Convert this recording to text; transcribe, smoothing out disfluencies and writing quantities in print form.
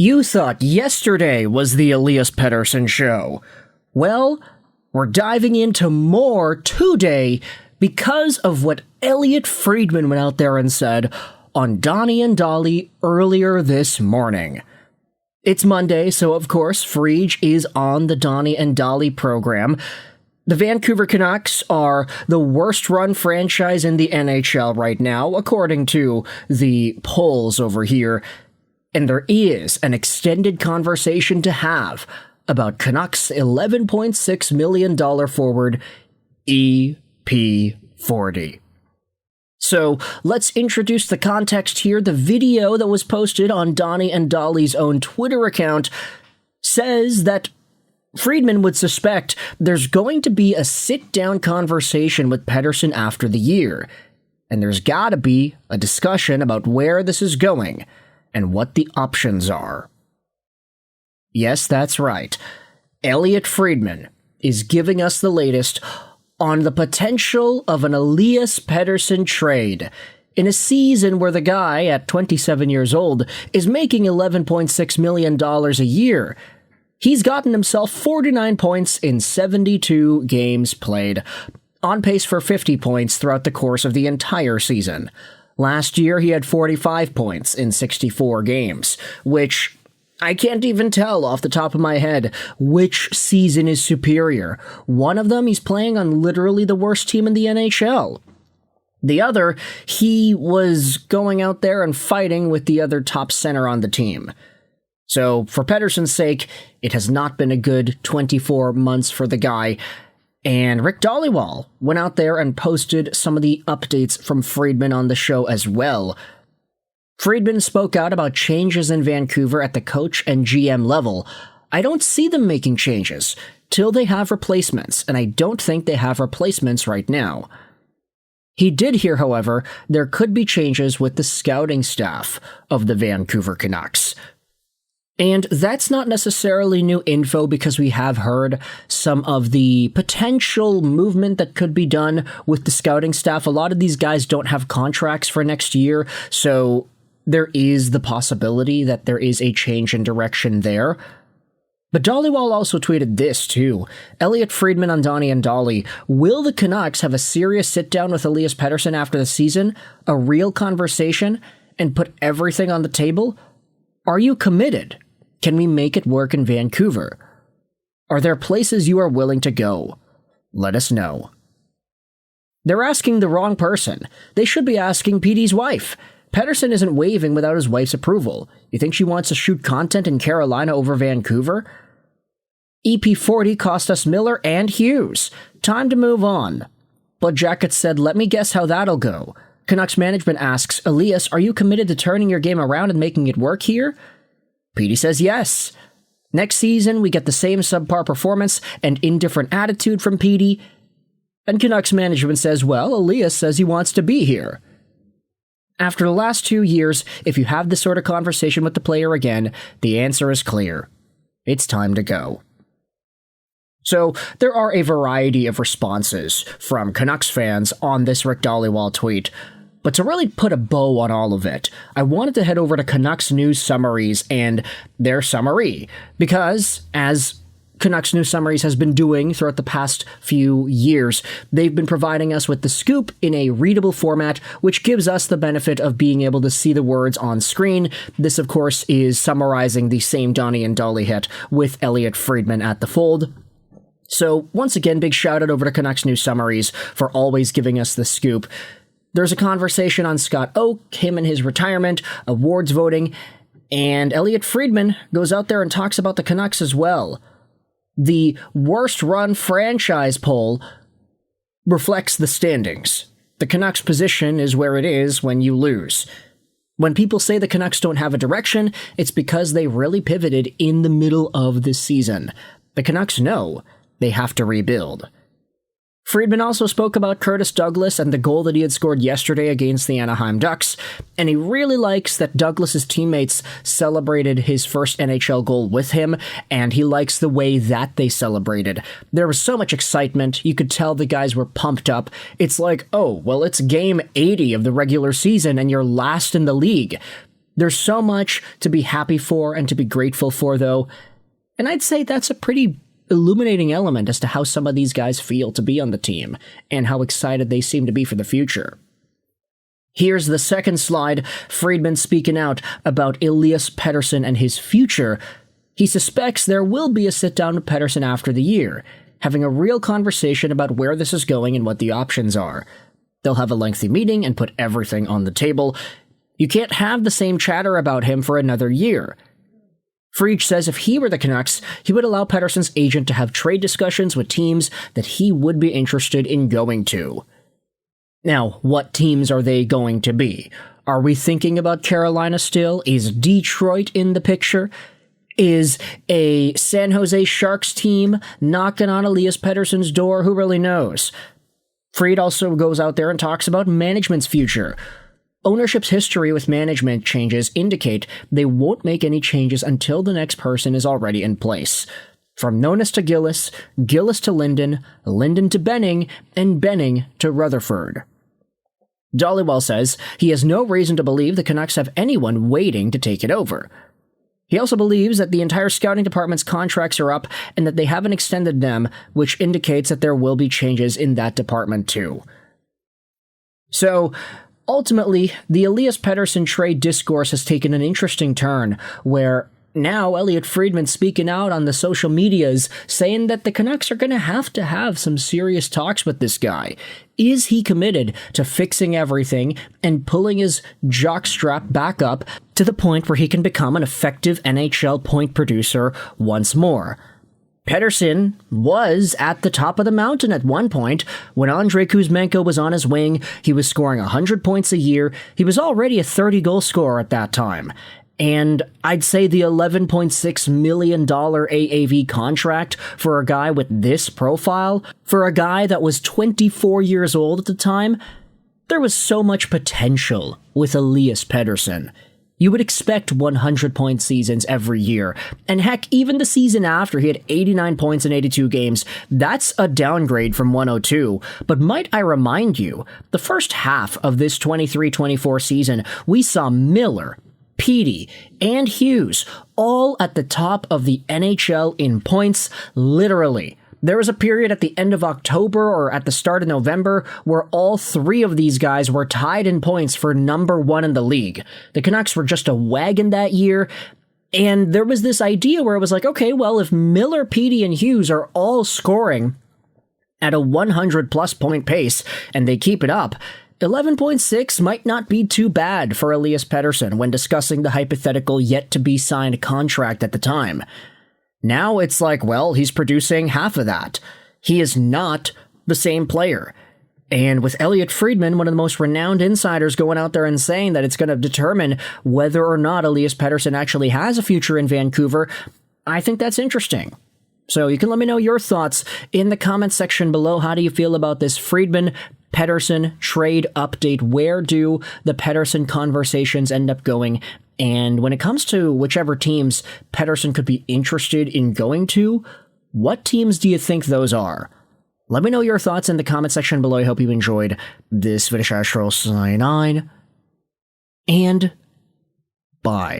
You thought yesterday was the Elias Pettersson show. Well, we're diving into more today because of what Elliotte Friedman went out there and said on Donnie and Dolly earlier this morning. It's Monday, so of course, Friedge is on the Donnie and Dolly program. The Vancouver Canucks are the worst-run franchise in the NHL right now, according to the polls over here. And there is an extended conversation to have about Canucks' $11.6 million forward EP40. So let's introduce the context here. The video that was posted on Donnie and Dolly's own Twitter account says that Friedman would suspect there's going to be a sit-down conversation with Pettersson after the year, and there's gotta be a discussion about where this is going and what the options are. Yes, that's right. Elliotte Friedman is giving us the latest on the potential of an Elias Pettersson trade in a season where the guy, at 27 years old, is making $11.6 million a year. He's gotten himself 49 points in 72 games played, on pace for 50 points throughout the course of the entire season. Last year, he had 45 points in 64 games, which I can't even tell off the top of my head which season is superior. One of them, he's playing on literally the worst team in the NHL. The other, he was going out there and fighting with the other top center on the team. So, for Pettersson's sake, it has not been a good 24 months for the guy. And Rick Dhaliwal went out there and posted some of the updates from Friedman on the show as well. Friedman spoke out about changes in Vancouver at the coach and GM level. I don't see them making changes till they have replacements, and I don't think they have replacements right now. He did hear, however, there could be changes with the scouting staff of the Vancouver Canucks. And that's not necessarily new info because we have heard some of the potential movement that could be done with the scouting staff. A lot of these guys don't have contracts for next year, so there is the possibility that there is a change in direction there. But Dhaliwal also tweeted this too. Elliotte Friedman on Donnie and Dolly. Will the Canucks have a serious sit-down with Elias Pettersson after the season? A real conversation? And put everything on the table? Are you committed? Can we make it work in Vancouver? Are there places you are willing to go? Let us know. They're asking the wrong person. They should be asking PD's wife. Pettersson isn't waving without his wife's approval. You think she wants to shoot content in Carolina over Vancouver? EP40 cost us Miller and Hughes. Time to move on. Blood Jacket said, let me guess how that'll go. Canucks management asks, Elias, are you committed to turning your game around and making it work here? PD says yes. Next season, we get the same subpar performance and indifferent attitude from PD. And Canucks management says, well, Elias says he wants to be here. After the last 2 years, if you have this sort of conversation with the player again, the answer is clear. It's time to go. So, there are a variety of responses from Canucks fans on this Rick Dhaliwal tweet. But to really put a bow on all of it, I wanted to head over to Canucks News Summaries and their summary, because as Canucks News Summaries has been doing throughout the past few years, they've been providing us with the scoop in a readable format, which gives us the benefit of being able to see the words on screen. This, of course, is summarizing the same Donnie and Dolly hit with Elliotte Friedman at the fold. So, once again, big shout out over to Canucks News Summaries for always giving us the scoop. There's a conversation on Scott Oake, him and his retirement, awards voting, and Elliotte Friedman goes out there and talks about the Canucks as well. The worst-run franchise poll reflects the standings. The Canucks' position is where it is when you lose. When people say the Canucks don't have a direction, it's because they really pivoted in the middle of the season. The Canucks know they have to rebuild. Friedman also spoke about Curtis Douglas and the goal that he had scored yesterday against the Anaheim Ducks, and he really likes that Douglas's teammates celebrated his first NHL goal with him, and he likes the way that they celebrated. There was so much excitement, you could tell the guys were pumped up. It's like, oh, well, it's game 80 of the regular season and you're last in the league. There's so much to be happy for and to be grateful for, though, and I'd say that's a pretty illuminating element as to how some of these guys feel to be on the team and how excited they seem to be for the future. Here's the second slide, Friedman speaking out about Elias Pettersson and his future. He suspects there will be a sit-down with Pettersson after the year, having a real conversation about where this is going and what the options are. They'll have a lengthy meeting and put everything on the table. You can't have the same chatter about him for another year. Friedman says if he were the Canucks, he would allow Pettersson's agent to have trade discussions with teams that he would be interested in going to. Now, what teams are they going to be? Are we thinking about Carolina still? Is Detroit in the picture? Is a San Jose Sharks team knocking on Elias Pettersson's door? Who really knows? Fried also goes out there and talks about management's future. Ownership's history with management changes indicate they won't make any changes until the next person is already in place. From Nonis to Gillis, Gillis to Linden, Linden to Benning, and Benning to Rutherford. Dhaliwal says he has no reason to believe the Canucks have anyone waiting to take it over. He also believes that the entire scouting department's contracts are up and that they haven't extended them, which indicates that there will be changes in that department too. So, ultimately, the Elias Pettersson trade discourse has taken an interesting turn, where now Elliotte Friedman speaking out on the social medias saying that the Canucks are going to have some serious talks with this guy. Is he committed to fixing everything and pulling his jockstrap back up to the point where he can become an effective NHL point producer once more? Pettersson was at the top of the mountain at one point. When Andrei Kuzmenko was on his wing, he was scoring 100 points a year. He was already a 30-goal scorer at that time. And I'd say the $11.6 million AAV contract for a guy with this profile, for a guy that was 24 years old at the time, there was so much potential with Elias Pettersson. You would expect 100-point seasons every year. And heck, even the season after, he had 89 points in 82 games. That's a downgrade from 102. But might I remind you, the first half of this 23-24 season, we saw Miller, Petey, and Hughes all at the top of the NHL in points, literally. There was a period at the end of October or at the start of November where all three of these guys were tied in points for number one in the league. The Canucks were just a wagon that year, and there was this idea where it was like, okay, well, if Miller, Petey, and Hughes are all scoring at a 100-plus point pace and they keep it up, 11.6 might not be too bad for Elias Pettersson when discussing the hypothetical yet-to-be-signed contract at the time. Now it's like, well, he's producing half of that. He is not the same player. And with Elliotte Friedman, one of the most renowned insiders, going out there and saying that it's going to determine whether or not Elias Pettersson actually has a future in Vancouver, I think that's interesting. So you can let me know your thoughts in the comments section below. How do you feel about this Friedman-Pettersson trade update? Where do the Pettersson conversations end up going? And when it comes to whichever teams Pettersson could be interested in going to, what teams do you think those are? Let me know your thoughts in the comment section below. I hope you enjoyed this video. Sign on, and bye.